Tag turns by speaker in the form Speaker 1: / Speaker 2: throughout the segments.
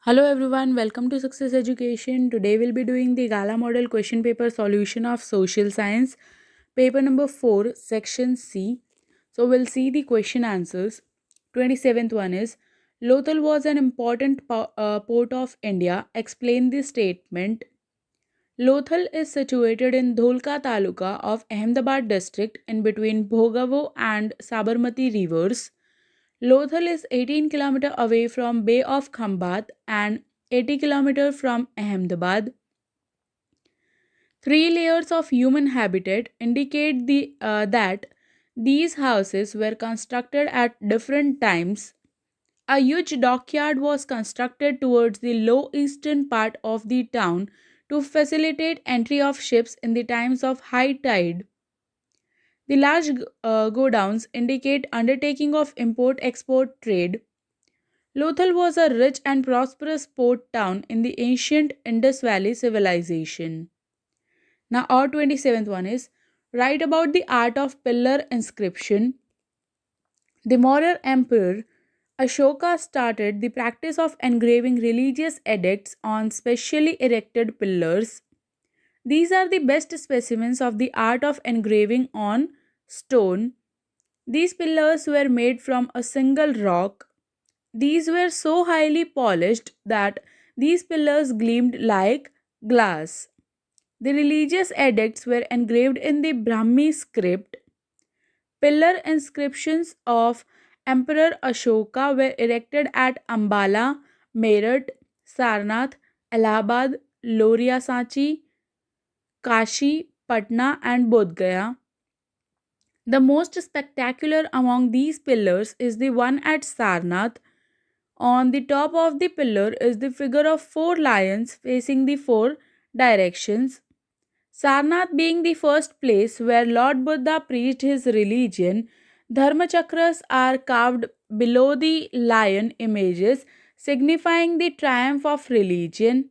Speaker 1: Hello everyone, welcome to Success Education. Today we'll be doing the Gala Model Question Paper solution of Social Science, paper number 4, section C. So we'll see the question answers. 27th one is Lothal was an important port of India. Explain the statement. Lothal is situated in Dholka Taluka of Ahmedabad district in between Bhogavo and Sabarmati rivers. Lothal is 18 km away from Bay of Khambat and 80 km from Ahmedabad. Three layers of human habitat indicate that these houses were constructed at different times. A huge dockyard was constructed towards the low eastern part of the town to facilitate entry of ships in the times of high tide. The large godowns indicate undertaking of import-export trade. Lothal was a rich and prosperous port town in the ancient Indus Valley civilization. Now, our 27th one is write about the art of pillar inscription. The Maurya Emperor Ashoka started the practice of engraving religious edicts on specially erected pillars. These are the best specimens of the art of engraving on stone. These pillars were made from a single rock. These were so highly polished that these pillars gleamed like glass. The religious edicts were engraved in the Brahmi script. Pillar inscriptions of Emperor Ashoka were erected at Ambala, Meerut, Sarnath, Allahabad, Loria Sanchi, Kashi, Patna, and Bodh Gaya. The most spectacular among these pillars is the one at Sarnath. On the top of the pillar is the figure of four lions facing the four directions. Sarnath being the first place where Lord Buddha preached his religion, Dharmachakras are carved below the lion images, signifying the triumph of religion.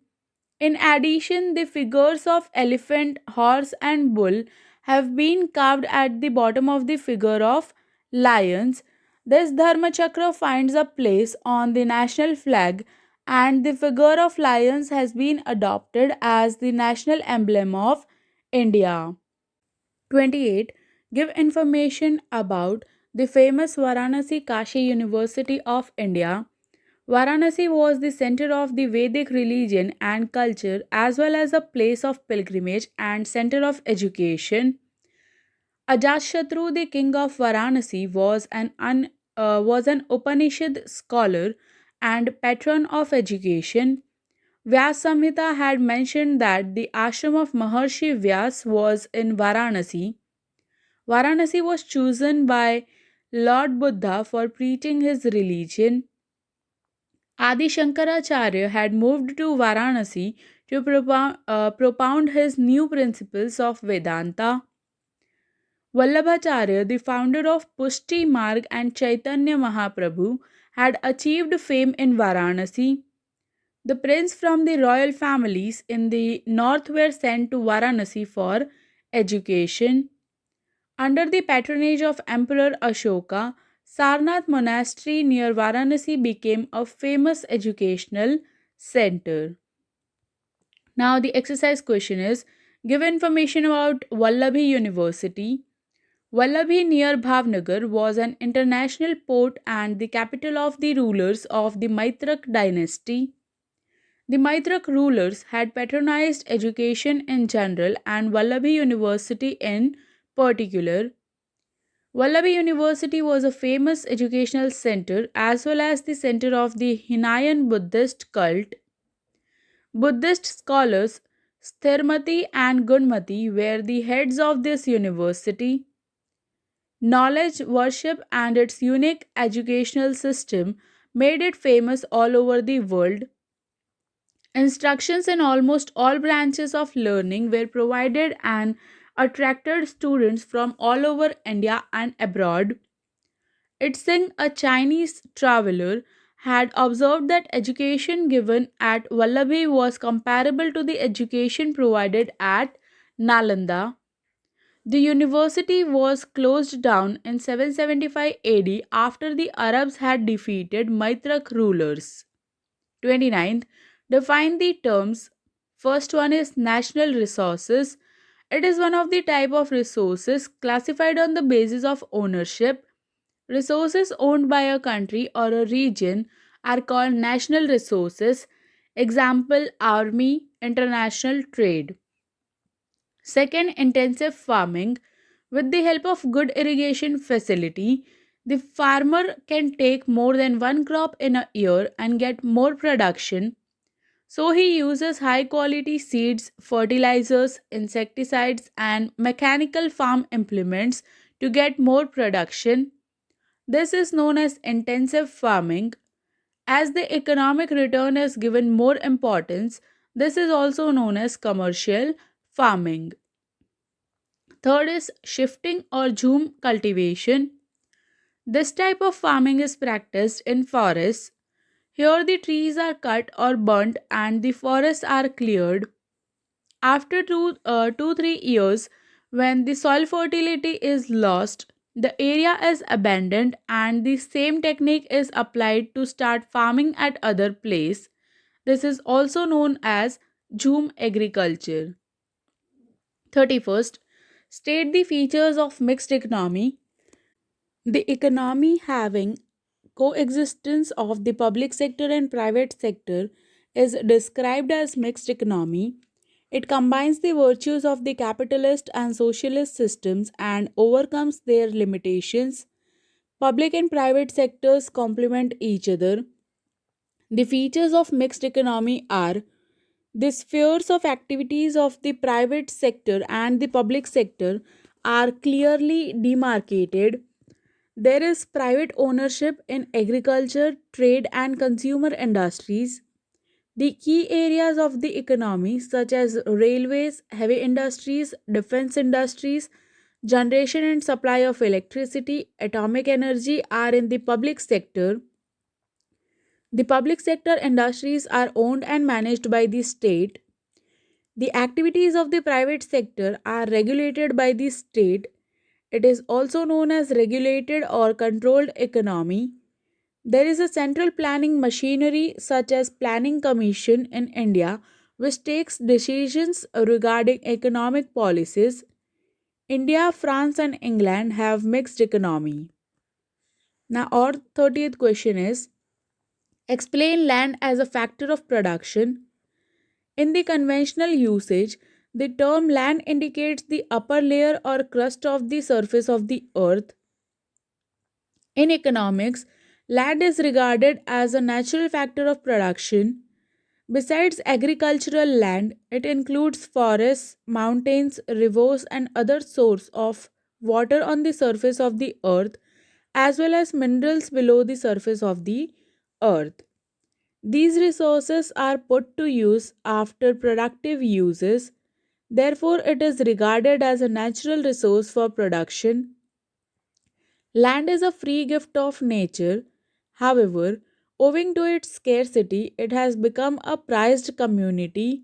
Speaker 1: In addition, the figures of elephant, horse, and bull have been carved at the bottom of the figure of lions. This Dharma Chakra finds a place on the national flag, and the figure of lions has been adopted as the national emblem of India. 28. Give information about the famous Varanasi Kashi University of India. Varanasi was the center of the Vedic religion and culture as well as a place of pilgrimage and center of education. Ajatashatru, the king of Varanasi, was an Upanishad scholar and patron of education. Vyas Samhita had mentioned that the ashram of Maharshi Vyas was in Varanasi. Varanasi was chosen by Lord Buddha for preaching his religion. Adi Shankaracharya had moved to Varanasi to propound his new principles of Vedanta. Vallabhacharya, the founder of Pushti Marg and Chaitanya Mahaprabhu, had achieved fame in Varanasi. The prince from the royal families in the north were sent to Varanasi for education. Under the patronage of Emperor Ashoka, Sarnath Monastery near Varanasi became a famous educational center. Now, the exercise question is give information about Vallabhi University. Vallabhi near Bhavnagar was an international port and the capital of the rulers of the Maitrak dynasty. The Maitrak rulers had patronized education in general and Vallabhi University in particular. Vallabhi University was a famous educational center as well as the center of the Hinayan Buddhist cult. Buddhist scholars Sthirmati and Gunmati were the heads of this university. Knowledge, worship, and its unique educational system made it famous all over the world. Instructions in almost all branches of learning were provided and attracted students from all over India and abroad. Itzing, a Chinese traveler, had observed that education given at Vallabhi was comparable to the education provided at Nalanda. The university was closed down in 775 AD after the Arabs had defeated Maitrak rulers. 29th, define the terms. First one is national resources. It is one of the type of resources classified on the basis of ownership. Resources owned by a country or a region are called national resources. Example army, international trade. Second, intensive farming. With the help of good irrigation facility, the farmer can take more than one crop in a year and get more production. So he uses high quality seeds, fertilizers, insecticides, and mechanical farm implements to get more production. This is known as intensive farming. As the economic return is given more importance, this is also known as commercial farming. Third is shifting or zoom cultivation. This type of farming is practiced in forests. Here the trees are cut or burnt and the forests are cleared. After 2 3 years, when the soil fertility is lost, the area is abandoned and the same technique is applied to start farming at other place. This is also known as zoom agriculture. 31st, state the features of mixed economy. The economy having coexistence of the public sector and private sector is described as mixed economy. It combines the virtues of the capitalist and socialist systems and overcomes their limitations. Public and private sectors complement each other. The features of mixed economy are the spheres of activities of the private sector and the public sector are clearly demarcated. There is private ownership in agriculture, trade, and consumer industries. The key areas of the economy, such as railways, heavy industries, defense industries, generation and supply of electricity, atomic energy, are in the public sector. The public sector industries are owned and managed by the state. The activities of the private sector are regulated by the state. It is also known as regulated or controlled economy. There is a central planning machinery such as Planning Commission in India which takes decisions regarding economic policies. India, France and England have mixed economy. Now our 30th question is explain land as a factor of production. In the conventional usage, the term land indicates the upper layer or crust of the surface of the earth. In economics, land is regarded as a natural factor of production. Besides agricultural land, it includes forests, mountains, rivers, and other sources of water on the surface of the earth, as well as minerals below the surface of the earth. These resources are put to use after productive uses. Therefore, it is regarded as a natural resource for production. Land is a free gift of nature. However, owing to its scarcity, it has become a prized commodity.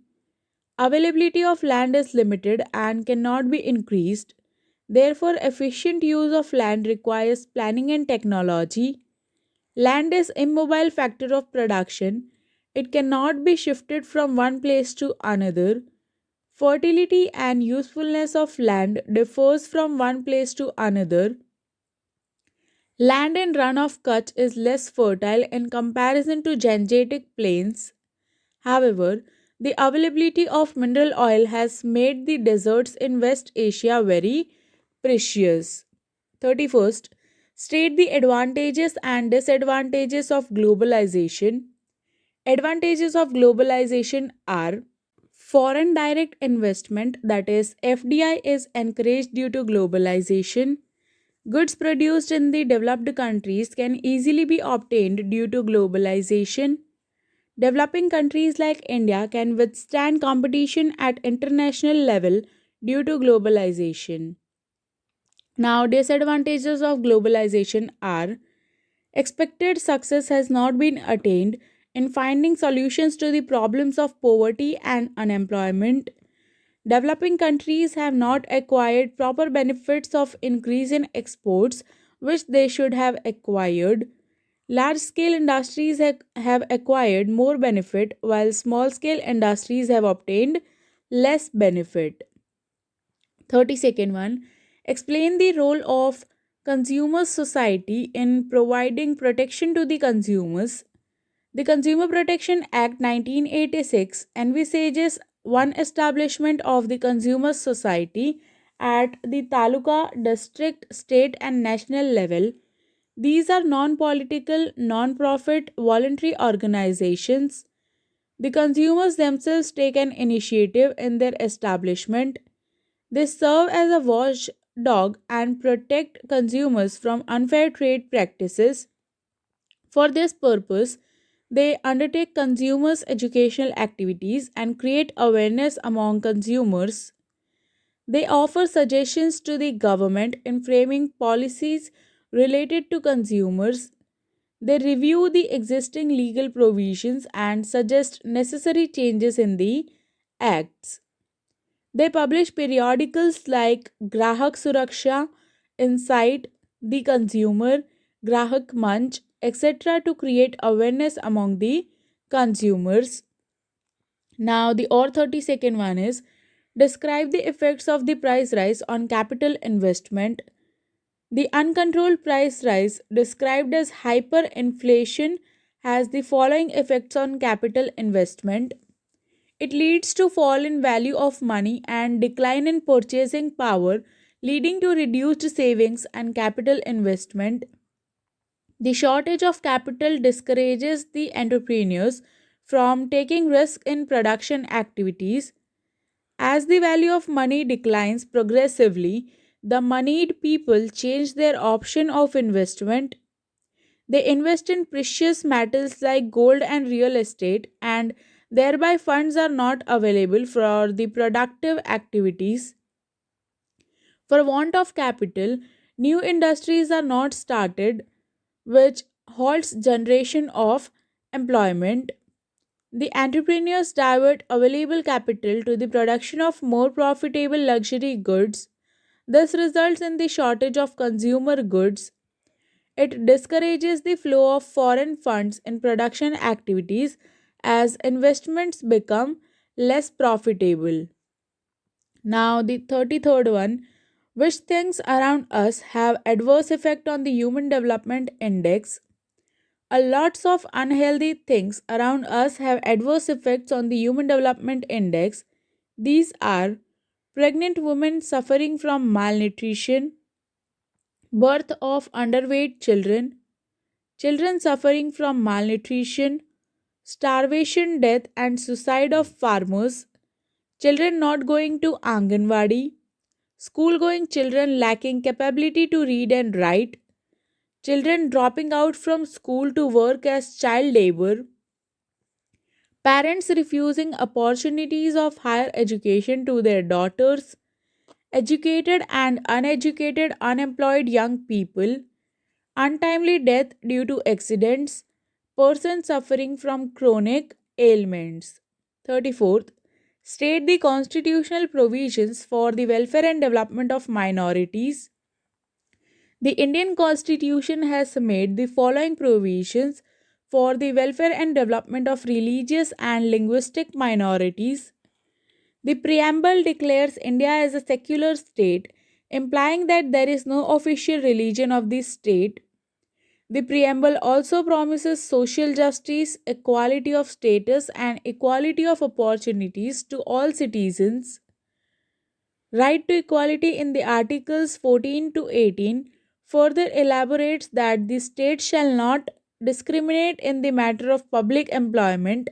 Speaker 1: Availability of land is limited and cannot be increased. Therefore, efficient use of land requires planning and technology. Land is immobile factor of production. It cannot be shifted from one place to another. Fertility and usefulness of land differs from one place to another. Land in Run of Kutch is less fertile in comparison to Gangetic plains. However, the availability of mineral oil has made the deserts in West Asia very precious. 31st, state the advantages and disadvantages of globalization. Advantages of globalization are foreign direct investment, that is, FDI, is encouraged due to globalization. Goods produced in the developed countries can easily be obtained due to globalization. Developing countries like India can withstand competition at international level due to globalization. Now, disadvantages of globalization are expected success has not been attained in finding solutions to the problems of poverty and unemployment. Developing countries have not acquired proper benefits of increase in exports which they should have acquired. Large scale industries have acquired more benefit while small scale industries have obtained less benefit. 32nd one, explain the role of consumer society in providing protection to the consumers. The Consumer Protection Act 1986 envisages one establishment of the consumer society at the taluka, district, state, and national level. These are non political, non profit, voluntary organizations. The consumers themselves take an initiative in their establishment. They serve as a watchdog and protect consumers from unfair trade practices. For this purpose, they undertake consumers' educational activities and create awareness among consumers. They offer suggestions to the government in framing policies related to consumers. They review the existing legal provisions and suggest necessary changes in the acts. They publish periodicals like Grahak Suraksha, Insight, The Consumer, Grahak Manch, etc. to create awareness among the consumers. Now, the or 32nd one is describe the effects of the price rise on capital investment. The uncontrolled price rise, described as hyperinflation, has the following effects on capital investment. It leads to fall in value of money and decline in purchasing power, leading to reduced savings and capital investment. The shortage of capital discourages the entrepreneurs from taking risk in production activities. As the value of money declines progressively, the moneyed people change their option of investment. They invest in precious metals like gold and real estate, and thereby funds are not available for the productive activities. For want of capital, new industries are not started, which halts generation of employment. The entrepreneurs divert available capital to the production of more profitable luxury goods. This results in the shortage of consumer goods. It discourages the flow of foreign funds in production activities as investments become less profitable. Now, the 33rd one, which things around us have adverse effect on the human development index. A lots of unhealthy things around us have adverse effects on the human development index. These are pregnant women suffering from malnutrition, birth of underweight children, children suffering from malnutrition, starvation, death, and suicide of farmers, children not going to Anganwadi, school going children lacking capability to read and write, children dropping out from school to work as child labor, parents refusing opportunities of higher education to their daughters, educated and uneducated unemployed young people, untimely death due to accidents, persons suffering from chronic ailments. 34th, state the constitutional provisions for the welfare and development of minorities. The Indian Constitution has made the following provisions for the welfare and development of religious and linguistic minorities. The preamble declares India as a secular state, implying that there is no official religion of the state. The preamble also promises social justice, equality of status, and equality of opportunities to all citizens. Right to equality in the Articles 14 to 18 further elaborates that the state shall not discriminate in the matter of public employment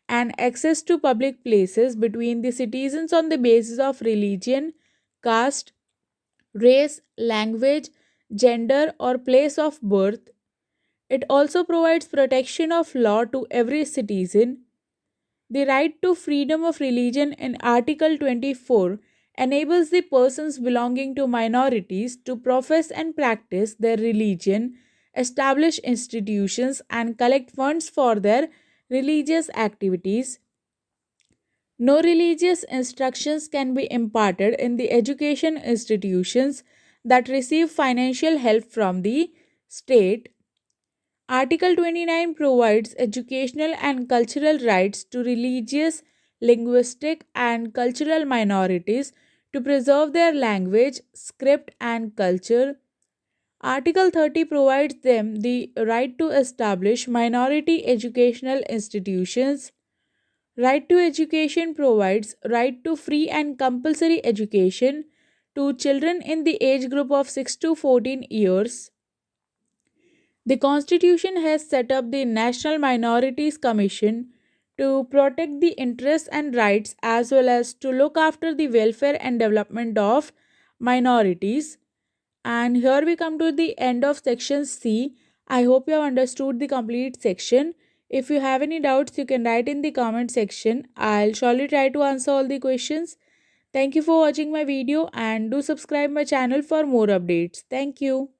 Speaker 1: and access to public places between the citizens on the basis of religion, caste, race, language, gender, or place of birth. It also provides protection of law to every citizen. The right to freedom of religion in Article 24 enables the persons belonging to minorities to profess and practice their religion, establish institutions, and collect funds for their religious activities. No religious instructions can be imparted in the education institutions that receive financial help from the state. Article 29 provides educational and cultural rights to religious, linguistic, and cultural minorities to preserve their language, script, and culture. Article 30 provides them the right to establish minority educational institutions. Right to education provides right to free and compulsory education to children in the age group of 6 to 14 years. The Constitution has set up the National Minorities Commission to protect the interests and rights as well as to look after the welfare and development of minorities. And here we come to the end of section C. I hope you have understood the complete section. If you have any doubts, you can write in the comment section. I'll surely try to answer all the questions. Thank you for watching my video and do subscribe my channel for more updates. Thank you.